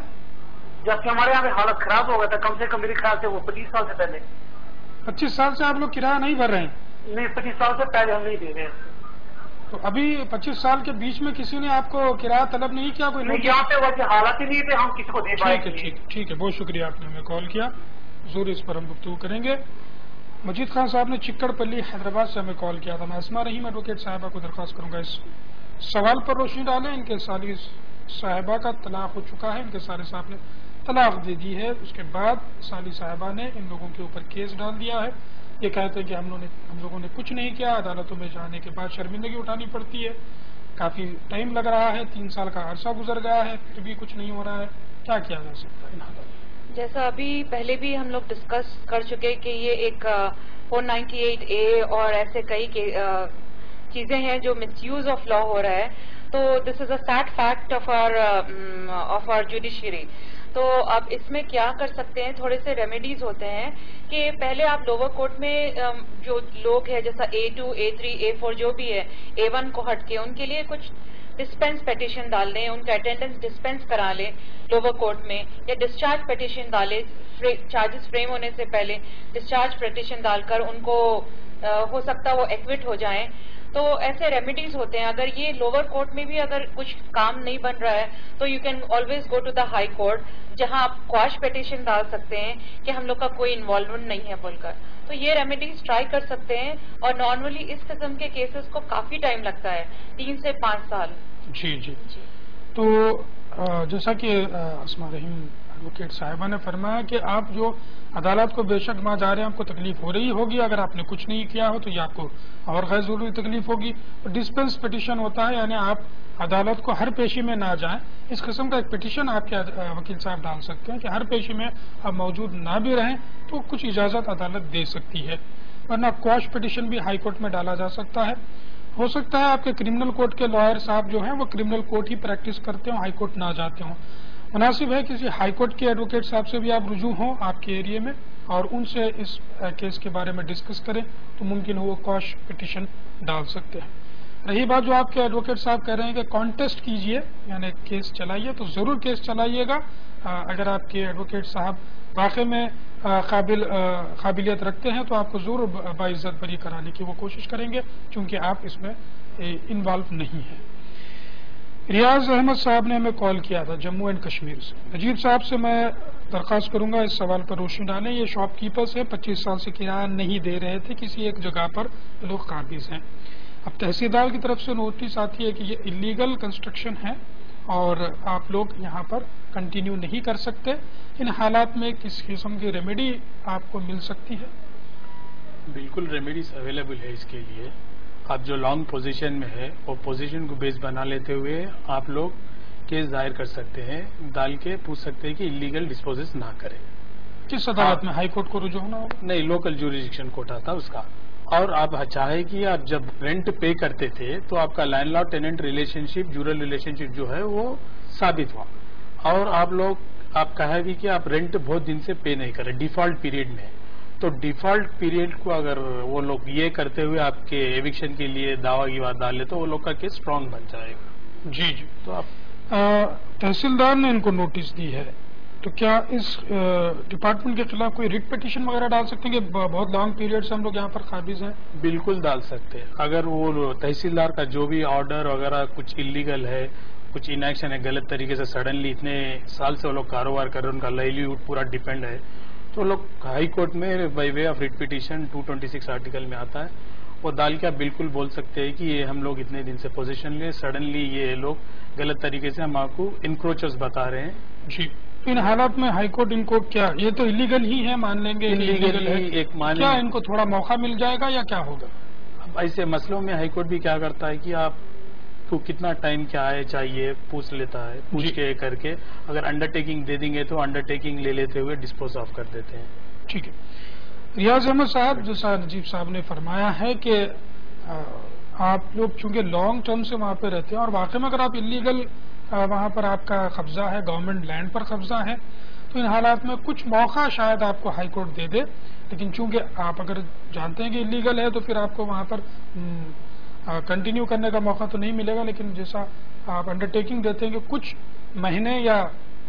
جبکہ ہمارے یہاں پہ حالت خراب ہو گیا تھا، کم سے کم میرے خیال سے وہ 25 سال سے پہلے. 25 سال سے آپ لوگ کرایہ نہیں بھر رہے ہیں؟ نہیں 25 سال سے پہلے ہم نہیں دے رہے ہیں. تو ابھی 25 سال کے بیچ میں کسی نے آپ کو کرایہ طلب نہیں کیا؟ کوئی نہیں یہاں پہ ویسے حالات ہی نہیں تھے ہم کسی کو دے پائے. ٹھیک ہے، بہت شکریہ آپ نے ہمیں کال کیا. ضرور اس پر ہم گفتگو کریں گے. مجید خان صاحب نے چکڑ پلی حیدرآباد سے ہمیں کال کیا تھا. میں اسما رحیم ایڈوکیٹ صاحبہ کو درخواست کروں گا اس سوال پر روشنی ڈالیں. ان کے سالی صاحبہ کا طلاق ہو چکا ہے، ان کے سارے صاحب نے طلاق دے دی ہے. اس کے بعد سالی صاحبہ نے ان لوگوں کے اوپر کیس ڈال دیا ہے. یہ کہتے ہیں کہ ہم لوگوں نے کچھ نہیں کیا. عدالتوں میں جانے کے بعد شرمندگی اٹھانی پڑتی ہے. کافی ٹائم لگ رہا ہے، 3 سال کا عرصہ گزر گیا ہے، پھر بھی کچھ نہیں ہو رہا ہے. کیا کیا جا سکتا ہے ان حالات؟ جیسا ابھی پہلے بھی ہم لوگ ڈسکس کر چکے کہ یہ ایک 498A اور ایسے کئی چیزیں ہیں جو مس یوز آف لا ہو رہا ہے. تو this is a sad fact of our judiciary. تو اب اس میں کیا کر سکتے ہیں، تھوڑے سے ریمیڈیز ہوتے ہیں کہ پہلے آپ لوور کورٹ میں جو لوگ ہیں جیسا A2 A3 A4 جو بھی ہے A1 کو ہٹ کے ان کے لیے کچھ ڈسپینس پیٹیشن ڈال دیں، ان کا اٹینڈنس ڈسپینس کرا لیں لوور کورٹ میں، یا ڈسچارج پیٹیشن ڈالیں چارجز فریم ہونے سے پہلے. ڈسچارج پیٹیشن ڈال کر ان کو ہو سکتا وہ ایکوٹ ہو جائیں. تو ایسے ریمیڈیز ہوتے ہیں. اگر یہ لوور کورٹ میں بھی اگر کچھ کام نہیں بن رہا ہے تو you can always go to the high court, جہاں آپ کوائش پیٹیشن ڈال سکتے ہیں کہ ہم لوگ کا کوئی انوالومنٹ نہیں ہے بول کر. تو یہ ریمیڈیز ٹرائی کر سکتے ہیں. اور نارملی اس قسم کے کیسز کو کافی ٹائم لگتا ہے، 3 سے 5 سال. جی تو جیسا کہ اسما رحیم ایڈوکیٹ صاحبہ نے فرمایا کہ آپ جو عدالت کو بے شک وہاں جا رہے ہیں، آپ کو تکلیف ہو رہی ہوگی. اگر آپ نے کچھ نہیں کیا ہو تو یہ آپ کو اور غیر ضروری تکلیف ہوگی. ڈسپینس پٹیشن ہوتا ہے، یعنی آپ عدالت کو ہر پیشی میں نہ جائیں. اس قسم کا ایک پٹیشن آپ کے وکیل صاحب ڈال سکتے ہیں کہ ہر پیشی میں آپ موجود نہ بھی رہیں تو کچھ اجازت عدالت دے سکتی ہے. ورنہ کوائش پٹیشن بھی ہائی کورٹ میں ڈالا جا سکتا ہے. ہو سکتا ہے آپ کے کرمنل کورٹ کے لائر صاحب جو ہیں وہ کرمنل کورٹ ہی پریکٹس کرتے ہوں، ہائی کورٹ نہ جاتے ہوں. مناسب ہے کسی ہائی کورٹ کے ایڈوکیٹ صاحب سے بھی آپ رجوع ہوں آپ کے ایریے میں اور ان سے اس کیس کے بارے میں ڈسکس کریں تو ممکن ہو وہ کوائش پٹیشن ڈال سکتے ہیں. رہی بات جو آپ کے ایڈوکیٹ صاحب کہہ رہے ہیں کہ کانٹیسٹ کیجئے، یعنی کیس چلائیے، تو ضرور کیس چلائیے گا. اگر آپ کے ایڈوکیٹ صاحب واقع میں قابلیت رکھتے ہیں تو آپ کو ضرور باعزت بری کرانے کی وہ کوشش کریں گے، چونکہ آپ اس میں انوالو نہیں ہیں. ریاض احمد صاحب نے ہمیں کال کیا تھا جموں اینڈ کشمیر سے. نجیب صاحب سے میں درخواست کروں گا اس سوال پر روشنی ڈالیں. یہ شاپ کیپرس ہے، 25 سال سے کرایہ نہیں دے رہے تھے، کسی ایک جگہ پر لوگ قابض ہیں. اب تحصیلدار کی طرف سے نوٹس آتی ہے کہ یہ انلیگل کنسٹرکشن ہے اور آپ لوگ یہاں پر کنٹینیو نہیں کر سکتے. ان حالات میں کس قسم کی ریمیڈی آپ کو مل سکتی ہے؟ بالکل ریمیڈیز اویلیبل ہے اس کے لیے. آپ جو لانگ پوزیشن میں ہے وہ پوزیشن کو بیس بنا لیتے ہوئے آپ لوگ کیس دائر کر سکتے ہیں، ڈال کے پوچھ سکتے ہیں کہ انلیگل ڈسپوزز نہ کریں. کس عدالت میں؟ ہائی کورٹ کو رجوع ہونا ہوگا؟ نہیں، لوکل جوریڈکشن کورٹ آتا اس کا. اور آپ چاہے کہ آپ جب رینٹ پے کرتے تھے تو آپ کا لینڈ لارڈ ٹیننٹ ریلیشن شپ، جورل ریلیشن شپ جو ہے وہ ثابت ہوا، اور آپ کہا بھی کہ آپ رینٹ بہت دن سے پے نہیں کرے ڈیفالٹ پیریڈ میں. تو ڈیفالٹ پیریڈ کو اگر وہ لوگ یہ کرتے ہوئے آپ کے ایوکشن کے لیے دعوی کی بات ڈالے تو وہ لوگ کا کیس اسٹرانگ بن جائے گا. جی تو آپ تحصیلدار نے ان کو نوٹس دی ہے تو کیا اس ڈپارٹمنٹ کے خلاف کوئی ریٹ پٹیشن وغیرہ ڈال سکتے ہیں کہ بہت لانگ پیریڈ سے ہم لوگ یہاں پر قابض ہیں؟ بالکل ڈال سکتے ہیں. اگر وہ تحصیلدار کا جو بھی آرڈر وغیرہ کچھ انلیگل ہے، کچھ انیکشن ہے، غلط طریقے سے سڈنلی اتنے سال سے وہ لوگ کاروبار کر رہے ہیں، ان کا لائیولیہوڈ پورا ڈیپینڈ ہے، تو لوگ ہائی کورٹ میں by way of writ petition 226 article میں آتا ہے، وہ ڈال کے آپ بالکل بول سکتے ہیں کہ یہ ہم لوگ اتنے دن سے پوزیشن لے، سڈنلی یہ لوگ غلط طریقے سے ہم آپ کو انکروچرز بتا رہے ہیں. جی تو ان حالات میں ہائی کورٹ ان کو کیا، یہ تو انلیگل ہی ہے، مان لیں گے انلیگل ہے، ایک کیا ان کو تھوڑا موقع مل جائے گا یا کیا ہوگا؟ ایسے مسئلوں میں ہائی کورٹ بھی کیا کرتا ہے کہ آپ کو کتنا ٹائم کیا ہے چاہیے پوچھ لیتا ہے، پوچھ کے کر کے اگر انڈر ٹیکنگ دے دیں گے تو انڈر ٹیکنگ لے لیتے ہوئے ڈسپوز آف کر دیتے ہیں. ٹھیک ہے. ریاض احمد صاحب، جیسا نجیب صاحب نے فرمایا ہے کہ آپ لوگ چونکہ لانگ ٹرم سے وہاں پہ رہتے ہیں اور واقعی میں اگر آپ انلیگل وہاں پر آپ کا قبضہ ہے، گورنمنٹ لینڈ پر قبضہ ہے، تو ان حالات میں کچھ موقع شاید آپ کو ہائی کورٹ دے دے، لیکن چونکہ آپ اگر جانتے ہیں کہ انلیگل ہے تو پھر آپ کو وہاں پر کنٹینیو کرنے کا موقع تو نہیں ملے گا، لیکن جیسا آپ انڈر ٹیکنگ دیتے ہیں کہ کچھ مہینے یا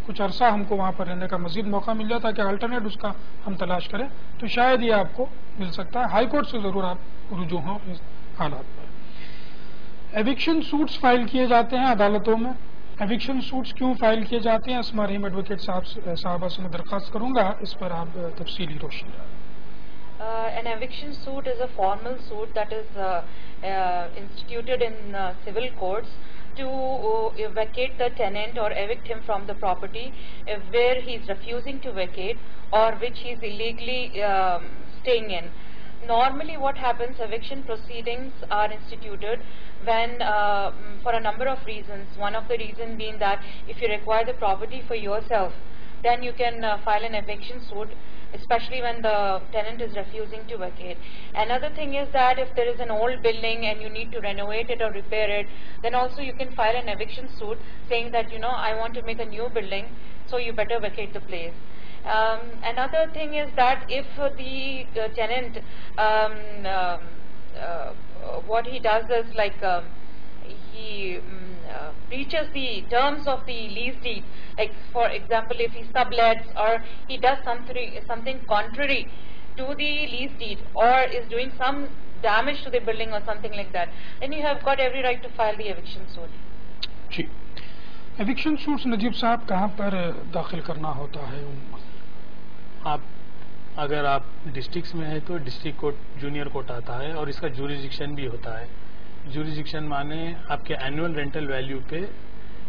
کچھ عرصہ ہم کو وہاں پر رہنے کا مزید موقع مل جائے تاکہ الٹرنیٹ اس کا ہم تلاش کریں، تو شاید یہ آپ کو مل سکتا ہے. ہائی کورٹ سے ضرور آپ رجوع ہوں اس حالات پر. ایوکشن سوٹس فائل کیے جاتے ہیں عدالتوں میں. ایوکشن سوٹس کیوں فائل کیے جاتے ہیں؟ اسما رحیم ایڈوکیٹ صاحبہ سے میں درخواست کروں گا اس پر آپ تفصیلی روشنی ڈالیں. An eviction suit is a formal suit that is instituted in civil courts to vacate the tenant or evict him from the property where he is refusing to vacate or which he is illegally staying in. Normally what happens, eviction proceedings are instituted when for a number of reasons. One of the reasons being that if you require the property for yourself, then you can file an eviction suit, especially when the tenant is refusing to vacate. Another thing is that if there is an old building and you need to renovate it or repair it, then also you can file an eviction suit saying that, I want to make a new building, so you better vacate the place. Another thing is that if the tenant, what he does is he breaches the terms of the lease deed, like for example if he sublets or he does something contrary to the lease deed or is doing some damage to the building or something like that, then you have got every right to file the eviction suit. جی eviction suits Najeeb صاحب کہاں پر داخل کرنا ہوتا ہے؟ اگر آپ districts میں ہے تو ڈسٹرکٹ کورٹ جونیئر کورٹ آتا ہے اور اس کا جوریزڈکشن بھی ہوتا ہے. جوریزڈکشن مانے آپ کے اینول رینٹل ویلیو پہ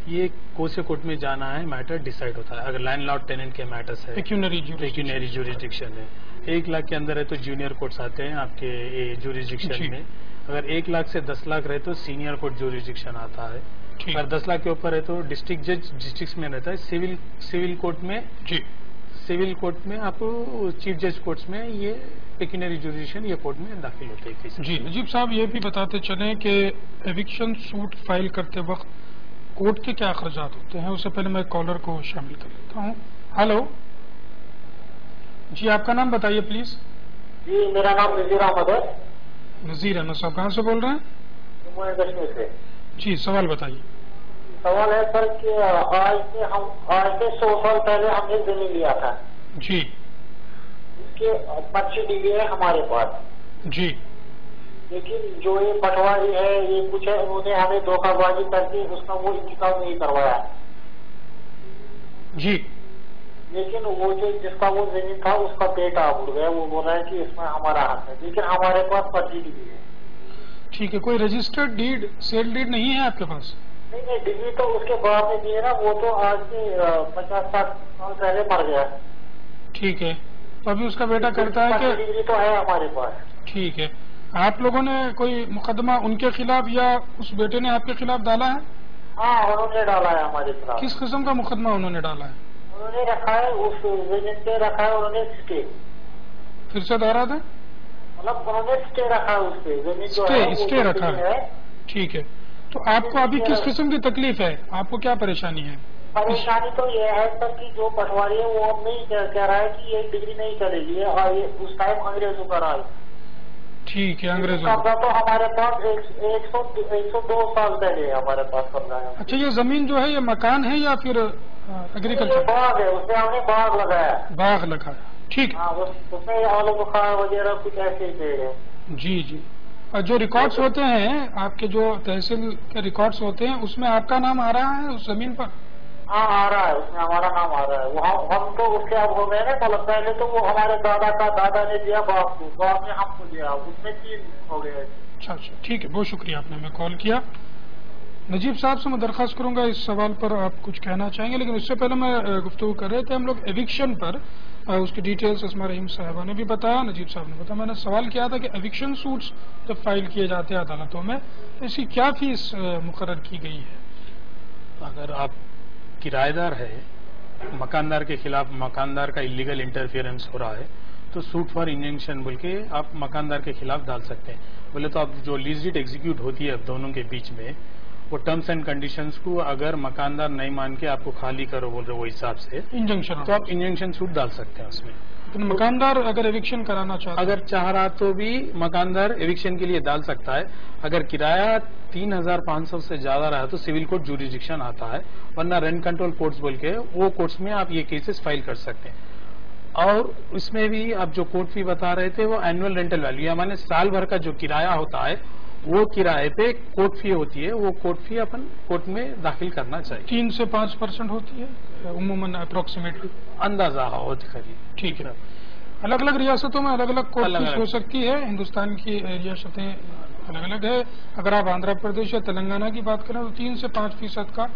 یہ کون سے کورٹ میں جانا ہے میٹر ڈیسائیڈ ہوتا ہے. اگر لینڈ لارڈ ٹیننٹ کے میٹرس ہے پیکیونری جوریزڈکشن ہے. 1 لاکھ کے اندر ہے تو جونیئر کورٹس آتے ہیں آپ کے جوریزڈکشن میں. اگر 1 لاکھ سے 10 لاکھ رہے تو سینئر کورٹ جوریزڈکشن آتا ہے. اگر 10 لاکھ کے اوپر ہے تو ڈسٹرکٹ جج ڈسٹرکٹس میں رہتا ہے. سول کورٹ میں سول کورٹ میں آپ چیف جج کورٹس میں یہ پیکیونری جوریزڈکشن یہ کورٹ میں داخل ہوتے ہیں. جی نجیب صاحب یہ بھی بتاتے چلیں کہ ایوکشن سوٹ فائل کرتے وقت کورٹ کے کیا اخراجات ہوتے ہیں؟ اس سے پہلے میں کالر کو شامل کر لیتا ہوں. ہلو جی آپ کا نام بتائیے پلیز. جی میرا نام نذیر احمد ہے. نذیر احمد صاحب کہاں سے بول رہے ہیں؟ جموں اینڈ کشمیر سے. جی سوال بتائیے. سوال ہے سر کہ آج سے 100 سال پہلے ہم نے زمین لیا تھا. جی اس کے پرچی دی گئی ہے ہمارے پاس. جی لیکن جو یہ پٹواری ہے یہ کچھ ہے انہوں نے ہمیں دھوکہ بازی کر کے اس کا وہ انتقال نہیں کروایا. جی لیکن وہ جو جس کا وہ زمین تھا اس کا بیٹا اڑ گیا. وہ بول رہا ہے کہ اس میں ہمارا حق ہے لیکن ہمارے پاس پرچی دی گئی ہے. ٹھیک ہے. کوئی رجسٹرڈ ڈیڈ سیل ڈیڈ نہیں ہے آپ کے پاس؟ نہیں ڈگری تو اس کے بعد میں دی ہے نا. وہ تو آج سے 50-60 سال پہلے مر گیا. ٹھیک ہے. تو ابھی اس کا بیٹا کرتا ہے کہ ڈگری تو ہے ہمارے پاس. ٹھیک ہے. آپ لوگوں نے کوئی مقدمہ ان کے خلاف یا اس بیٹے نے آپ کے خلاف ڈالا ہے؟ ہاں انہوں نے ڈالا ہے ہمارے خلاف. کس قسم کا مقدمہ انہوں نے ڈالا ہے؟ انہوں نے رکھا ہے اس زمین پہ رکھا ہے انہوں نے اسٹے. پھر سے دوہرا دیں. مطلب انہوں نے اسٹے رکھا ہے اس پہ زمین جو ہے اسٹے رکھا ہے. ٹھیک ہے. تو آپ کو ابھی کس قسم کی تکلیف ہے؟ آپ کو کیا پریشانی ہے؟ پریشانی تو یہ ہے سر کہ جو پٹواری ہے وہ اب نہیں کہہ رہا ہے کہ یہ ڈگری نہیں چلے گی اور یہ اس ٹائم انگریزوں کا راج. ٹھیک ہے. انگریزوں قبضہ تو ہمارے پاس 102 سال پہلے ہے ہمارے پاس قبضہ ہے. اچھا یہ زمین جو ہے یہ مکان ہے یا پھر ایگریکلچر؟ باغ ہے. اس میں ہم نے باغ لگایا. باغ لگایا. ٹھیک ہے. ہاں اس میں آلو بخار وغیرہ کچھ ایسے ہی پیڑ ہے. جی جی. اور جو ریکارڈس ہوتے ہیں آپ کے جو تحصیل کے ریکارڈس ہوتے ہیں اس میں آپ کا نام آ رہا ہے اس زمین پر؟ ہاں آ رہا ہے. اس میں ہمارا نام آ رہا ہے. ہم تو اس کے اب ہو گئے نا مطلب پہلے تو وہ ہمارے دادا کا دادا نے دیا باغ کو, باغ نے ہم کو دیا, اس میں 3 ہو گئے. اچھا ٹھیک ہے. بہت شکریہ آپ نے ہمیں کال کیا. نجیب صاحب سے میں درخواست کروں گا اس سوال پر آپ کچھ کہنا چاہیں گے، لیکن اس سے پہلے میں گفتگو کر رہے تھے ہم لوگ ایوکشن پر، اس کی ڈیٹیلز اسما رحیم صاحبہ نے بھی بتایا، نجیب صاحب نے بتایا. میں نے سوال کیا تھا کہ ایوکشن سوٹس جب فائل کیے جاتے ہیں عدالتوں میں اس کی کیا فیس مقرر کی گئی ہے؟ اگر آپ کرایہ دار ہے، مکاندار کے خلاف مکاندار کا انلیگل انٹرفیئرنس ہو رہا ہے تو سوٹ فار انجنکشن بول کے آپ مکاندار کے خلاف ڈال سکتے ہیں. بولے تو اب جو لیز ڈیڈ ایگزیکیوٹ ہوتی ہے اب دونوں کے بیچ میں، وہ ٹرمس اینڈ کنڈیشنز کو اگر مکاندار نہیں مان کے آپ کو خالی کرو بول رہے وہ حساب سے انجنکشن، تو آپ انجنکشن سوٹ ڈال سکتے ہیں اس میں. لیکن مکاندار اگر ایوکشن کرانا چاہتا اگر چاہ رہا تو بھی مکاندار ایوکشن کے لیے ڈال سکتا ہے. اگر کرایہ 3,500 سے زیادہ رہا تو سول کوڈ جوریڈکشن آتا ہے، ورنہ رینٹ کنٹرول کورٹس بول کے وہ کورٹس میں آپ یہ کیسز فائل کر سکتے ہیں. اور اس میں بھی آپ جو کورٹ فی بتا رہے تھے وہ اینوئل رینٹل ویلیو، یعنی سال بھر کا جو کرایہ ہوتا ہے وہ کرائے پہ کورٹ فی ہوتی ہے، وہ کورٹ فی اپن کورٹ میں داخل کرنا چاہیے. 3 سے 5% ہوتی ہے عموماً اپروکسیمیٹلی اندازہ ہوتی خرید. ٹھیک ہے. الگ الگ ریاستوں میں الگ الگ کورٹ فیس ہو سکتی ہے، ہندوستان کی ریاستیں الگ الگ ہے. اگر آپ آندھرا پردیش یا تلنگانہ کی بات کریں تو 3 سے 5% کا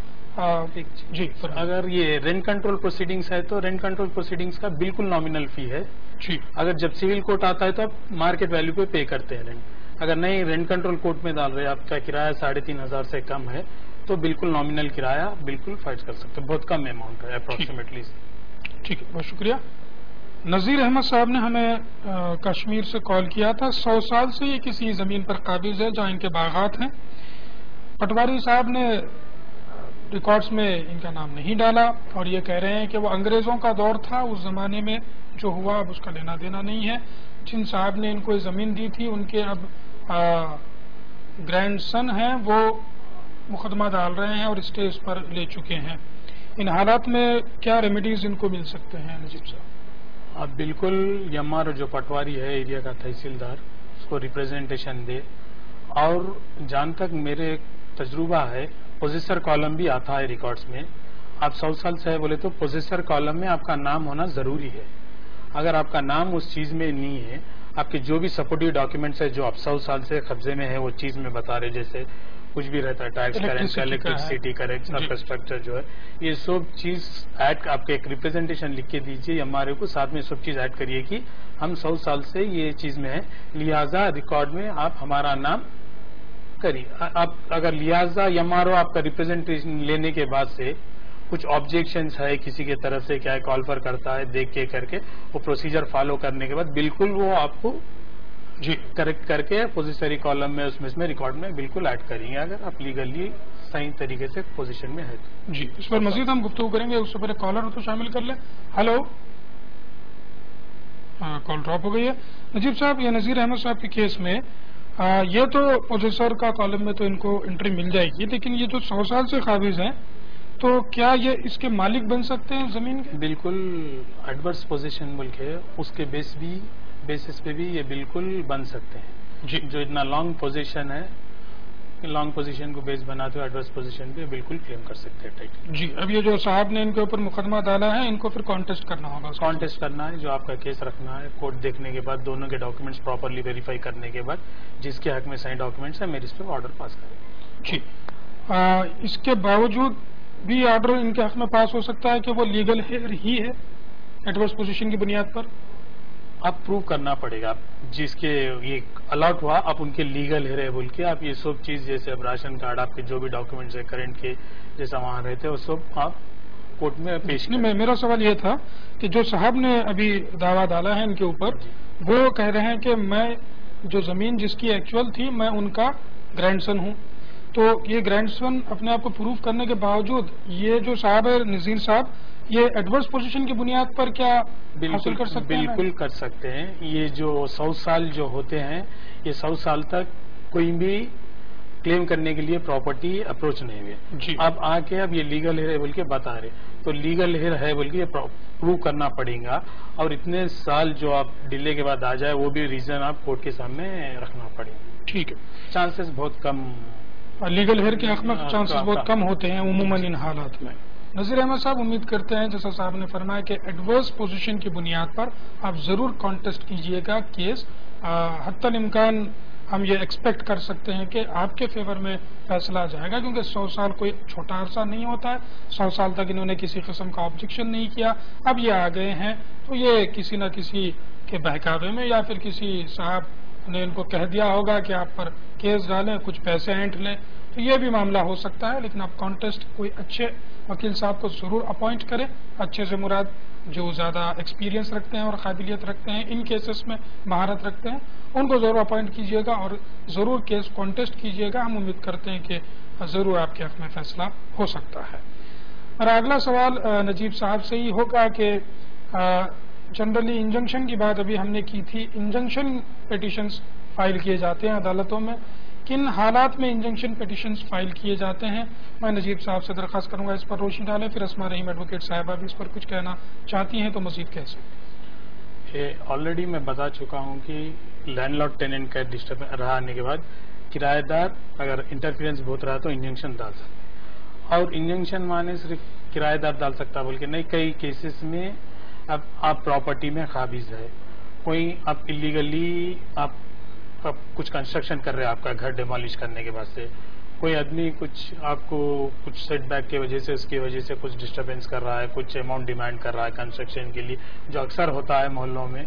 جی. اگر یہ رینٹ کنٹرول پروسیڈنگس ہے تو رینٹ کنٹرول پروسیڈنگس کا بالکل نامینل فی ہے. جی. اگر جب سول کورٹ آتا ہے تو آپ مارکیٹ ویلیو پہ پے کرتے ہیں رینٹ. اگر نہیں رینٹ کنٹرول کورٹ میں ڈال رہے آپ کا کرایہ 3,500 سے کم ہے تو بالکل نامینل کرایہ بالکل فائٹ کر سکتے ہیں. بہت کم اماؤنٹ ہے اپروکسیمیٹلی. ٹھیک ہے، بہت شکریہ. نذیر احمد صاحب نے ہمیں کشمیر سے کال کیا تھا. 100 سال سے یہ کسی زمین پر قابض ہے جہاں ان کے باغات ہیں. پٹواری صاحب نے ریکارڈز میں ان کا نام نہیں ڈالا اور یہ کہہ رہے ہیں کہ وہ انگریزوں کا دور تھا، اس زمانے میں جو ہوا اب اس کا لینا دینا نہیں ہے. جن صاحب نے ان کو زمین دی تھی ان کے اب گرینڈ سن ہیں، وہ مقدمہ ڈال رہے ہیں اور اسٹیج پر لے چکے ہیں. ان حالات میں کیا ریمیڈیز ان کو مل سکتے ہیں نجیب صاحب؟ اب بالکل یمار جو پٹواری ہے ایریا کا تحصیلدار اس کو ریپرزینٹیشن دے. اور جہاں تک میرے تجربہ ہے پوزیسر کالم بھی آتا ہے ریکارڈز میں. آپ 100 سال سے ہے بولے تو پوزیسر کالم میں آپ کا نام ہونا ضروری ہے. اگر آپ کا نام اس چیز میں نہیں ہے، آپ کے جو بھی سپورٹیو ڈاکیومنٹس ہے جو آپ 100 سال سے قبضے میں ہے وہ چیز میں بتا رہے، جیسے کچھ بھی رہتا ہے ٹیکس کرنٹ کا، الیکٹریسٹی کا، انفراسٹرکچر جو ہے، یہ سب چیز ایڈ آپ کے ایک ریپرزینٹیشن لکھ کے دیجیے ہمارے کو، ساتھ میں سب چیز ایڈ کریے کہ ہم 100 سال سے یہ چیز میں ہے، لہذا ریکارڈ میں آپ ہمارا نام کریے. آپ اگر لہذا یمارو آپ کا ریپرزینٹیشن لینے کے بعد سے کچھ آبجیکشنز ہے کسی کی طرف سے، کیا کال پر کرتا ہے دیکھ کے کر کے وہ پروسیجر فالو کرنے کے بعد بالکل وہ آپ کو جی کریکٹ کر کے پوزیشنری کالم میں اس میں ریکارڈ میں بالکل ایڈ کریں گے اگر آپ لیگلی صحیح طریقے سے پوزیشن میں ہے. جی اس پر مزید ہم گفتگو کریں گے، اس سے پہلے کالر تو شامل کر لیں. ہلو، کال ڈراپ ہو گئی ہے. نجیب صاحب، یہ نذیر احمد صاحب کے کیس میں یہ تو پوزیسر کا کالم میں تو ان کو انٹری مل جائے گی، لیکن یہ جو 100 سال سے قابض ہیں تو کیا یہ اس کے مالک بن سکتے ہیں زمین کے؟ بالکل ایڈورس پوزیشن بول کے اس کے بیسس پہ بھی یہ بالکل بن سکتے ہیں. جی. جو اتنا لانگ پوزیشن ہے، لانگ پوزیشن کو بیس بناتے ہوئے ایڈورس پوزیشن پہ بالکل کلیم کر سکتے ہیں ٹائٹل. جی. اب یہ جو صاحب نے ان کے اوپر مقدمہ ڈالا ہے ان کو پھر کانٹیسٹ کرنا ہوگا. کانٹیسٹ کرنا ہے، جو آپ کا کیس رکھنا ہے، کورٹ دیکھنے کے بعد دونوں کے ڈاکیومنٹس پراپرلی ویریفائی کرنے کے بعد جس کے حق میں صحیح ڈاکیومنٹس ہیں میرے اس پہ آرڈر پاس کریں. جی. اس کے باوجود بھی آرڈر ان کے حق میں پاس ہو سکتا ہے کہ وہ لیگل ہی ہے ایڈورس پوزیشن کی بنیاد پر. آپ پروو کرنا پڑے گا، جس کے یہ الاٹ ہوا آپ ان کے لیگل ہے بول کے آپ یہ سب چیز جیسے اب راشن کارڈ، آپ کے جو بھی ڈاکیومنٹس ہے کرنٹ کے جیسا وہاں رہتے وہ سب آپ کورٹ میں پیش کریں. میرا سوال یہ تھا کہ جو صاحب نے ابھی دعویٰ ڈالا ہے ان کے اوپر، وہ کہہ رہے ہیں کہ میں جو زمین جس کی ایکچوئل تھی میں ان کا گرینڈ سن ہوں. تو یہ گرینڈ سن اپنے آپ کو پروف کرنے کے باوجود یہ جو صاحب ہے نذیر صاحب، یہ ایڈورس پوزیشن کی بنیاد پر کیا حاصل کر سکتے ہیں؟ بالکل کر سکتے ہیں. یہ جو 100 سال جو ہوتے ہیں یہ 100 سال تک کوئی بھی کلیم کرنے کے لیے پراپرٹی اپروچ نہیں ہوئے. جی. اب آ کے اب یہ لیگل ہے بول کے بتا رہے تو لیگل ہے بول کے یہ پروو کرنا پڑے گا. اور اتنے سال جو آپ ڈیلے کے بعد آ جائے وہ بھی ریزن آپ کورٹ کے سامنے رکھنا پڑے گا. ٹھیک ہے. چانسز بہت کم، لیگل ہیئر کے حق میں چانسز بہت کم ہوتے ہیں عموماً ان حالات میں. نذیر احمد صاحب، امید کرتے ہیں جیسا صاحب نے فرمایا کہ ایڈورس پوزیشن کی بنیاد پر آپ ضرور کانٹیسٹ کیجئے گا کیس. حتی الامکان ہم یہ ایکسپیکٹ کر سکتے ہیں کہ آپ کے فیور میں فیصلہ آ جائے گا، کیونکہ 100 سال کوئی چھوٹا عرصہ نہیں ہوتا ہے. 100 سال تک انہوں نے کسی قسم کا آبجیکشن نہیں کیا، اب یہ آ گئے ہیں تو یہ کسی نہ کسی کے بہکاوے میں یا پھر کسی صاحب نے ان کو کہہ دیا ہوگا کہ آپ پر کیس ڈالیں، کچھ پیسے اینٹ لیں، تو یہ بھی معاملہ ہو سکتا ہے. لیکن آپ کانٹیسٹ کوئی اچھے وکیل صاحب کو ضرور اپوائنٹ کریں. اچھے سے مراد جو زیادہ ایکسپیرینس رکھتے ہیں اور قابلیت رکھتے ہیں، ان کیسز میں مہارت رکھتے ہیں، ان کو ضرور اپوائنٹ کیجیے گا اور ضرور کیس کانٹیسٹ کیجیے گا. ہم امید کرتے ہیں کہ ضرور آپ کے حق میں فیصلہ ہو سکتا ہے. اور اگلا سوال نجیب صاحب سے ہی ہوگا کہ جنرلی انجنکشن کی بات ابھی ہم نے کی تھی. انجنکشن پیٹیشنز فائل کیے جاتے ہیں عدالتوں میں، کن حالات میں انجنکشن پیٹیشنز فائل کیے جاتے ہیں؟ میں نجیب صاحب سے درخواست کروں گا اس پر روشنی ڈالیں. پھر اسماء رحیم ایڈوکیٹ صاحبہ بھی اس پر کچھ کہنا چاہتی ہیں تو مزید کہہ سکتے ہیں. آلریڈی میں بتا چکا ہوں کہ لینڈ لارڈ ٹیننٹ کا ڈسٹرب رہا آنے کے بعد کرایہ دار اگر انٹرفیئرنس بہت رہا تو انجنکشن ڈال سکتے ہیں. اور انجنکشن مانے صرف کرایہ دار ڈال سکتا بلکہ نہیں، کئی کیسز میں اب آپ پراپرٹی میں قابض ہے، کوئی آپ ایلیگلی آپ کچھ کنسٹرکشن کر رہے ہیں، آپ کا گھر ڈیمالش کرنے کے بعد سے کوئی آدمی کچھ آپ کو کچھ سیٹ بیک کی وجہ سے اس کی وجہ سے کچھ ڈسٹربینس کر رہا ہے، کچھ اماؤنٹ ڈیمانڈ کر رہا ہے کنسٹرکشن کے لیے، جو اکثر ہوتا ہے محلوں میں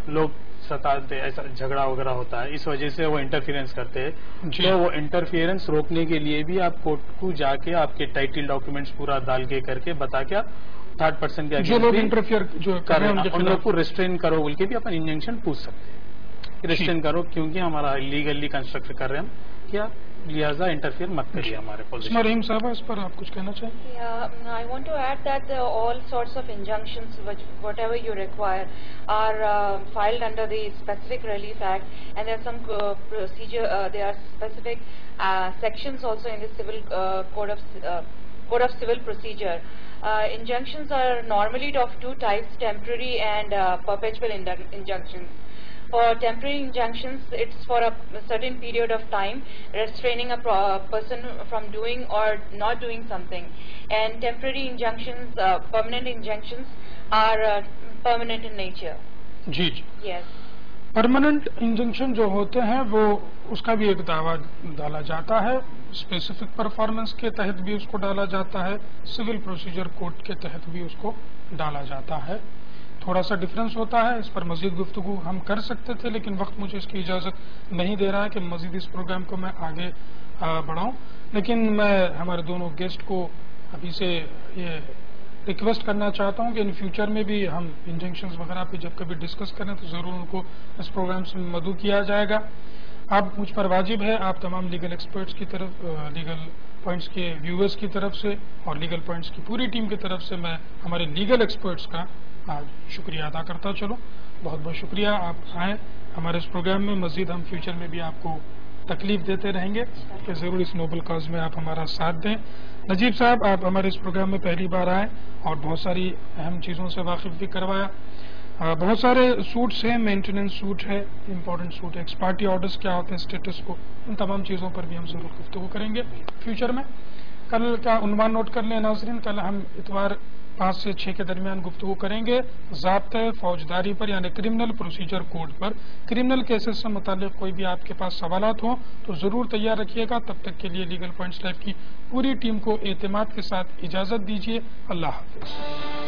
لوگ ستاتے، ایسا جھگڑا وغیرہ ہوتا ہے، اس وجہ سے وہ انٹرفیئرنس کرتے ہیں. تو وہ انٹرفیئرنس روکنے کے لیے بھی آپ کورٹ کو جا کے آپ کے ٹائٹل ڈاکومنٹس پورا ڈال کے کر کے بتا کے آپ تھرڈ پرسن کے جو لوگ انٹرفیئر جو کر رہے ہیں ان لوگ کو ریسٹرین کرو بول کے بھی اپن انجنکشن پوچھ سکتے ہیں. ریسٹرین کرو کیونکہ ہمارا لیگلی کنسٹرکٹ کر رہے ہیں ہم، کیا لہٰذا انٹرفیئر مت کریے ہمارے پوزیشن. رحیم صاحب اس پر آپ کچھ کہنا چاہیں؟ Yeah, I want to add that all sorts of injunctions, whatever you require, are filed under the Specific Relief Act, and there are some procedure. There are specific sections also in the Civil Code of Civil Procedure. Injunctions are normally of two types: temporary and perpetual injunctions. For temporary injunctions, it's for a certain period of time, restraining a person from doing or not doing something. And temporary injunctions, permanent injunctions, are permanent in nature. جی جی. Yes. Permanent injunction جو ہوتے ہیں وہ اس کا بھی ایک دعویٰ ڈالا جاتا ہے، اسپیسیفک پرفارمنس کے تحت بھی اس کو ڈالا جاتا ہے، سول پروسیجر کوڈ کے تحت بھی اس کو ڈالا جاتا ہے. تھوڑا سا ڈفرینس ہوتا ہے، اس پر مزید گفتگو ہم کر سکتے تھے لیکن وقت مجھے اس کی اجازت نہیں دے رہا ہے کہ مزید اس پروگرام کو میں آگے بڑھاؤں. لیکن میں ہمارے دونوں گیسٹ کو ابھی سے یہ ریکویسٹ کرنا چاہتا ہوں کہ ان فیوچر میں بھی ہم انجنکشنز وغیرہ پہ جب کبھی ڈسکس کریں تو ضرور ان کو اس پروگرام سے مدعو کیا جائے گا. اب مجھ پر واجب ہے آپ تمام لیگل ایکسپرٹس کی طرف، لیگل پوائنٹس کے ویورز کی طرف سے اور لیگل پوائنٹس کی پوری ٹیم کی طرف سے میں ہمارے لیگل ایکسپرٹس کا آج شکریہ ادا کرتا چلوں. بہت بہت شکریہ آپ آئیں ہمارے اس پروگرام میں. مزید ہم فیوچر میں بھی آپ کو تکلیف دیتے رہیں گے کہ ضرور اس نوبل کاز میں آپ ہمارا ساتھ دیں. نجیب صاحب آپ ہمارے اس پروگرام میں پہلی بار آئے اور بہت ساری اہم چیزوں سے واقف بھی کروایا. بہت سارے سوٹس ہیں، مینٹیننس سوٹ ہے، امپورٹنٹ سوٹ ہے، ایکس پارٹی آرڈرز کیا ہوتے ہیں، اسٹیٹس کو، ان تمام چیزوں پر بھی ہم ضرور گفتگو کریں گے فیوچر میں. کل کا عنوان نوٹ کر لیں ناظرین، کل ہم اتوار 5 سے 6 کے درمیان گفتگو کریں گے ضابطۂ فوجداری پر، یعنی کرمنل پروسیجر کوڈ پر. کرمنل کیسز سے متعلق کوئی بھی آپ کے پاس سوالات ہوں تو ضرور تیار رکھیے گا. تب تک کے لیے لیگل پوائنٹس لائف کی پوری ٹیم کو اعتماد کے ساتھ اجازت دیجیے. اللہ حافظ.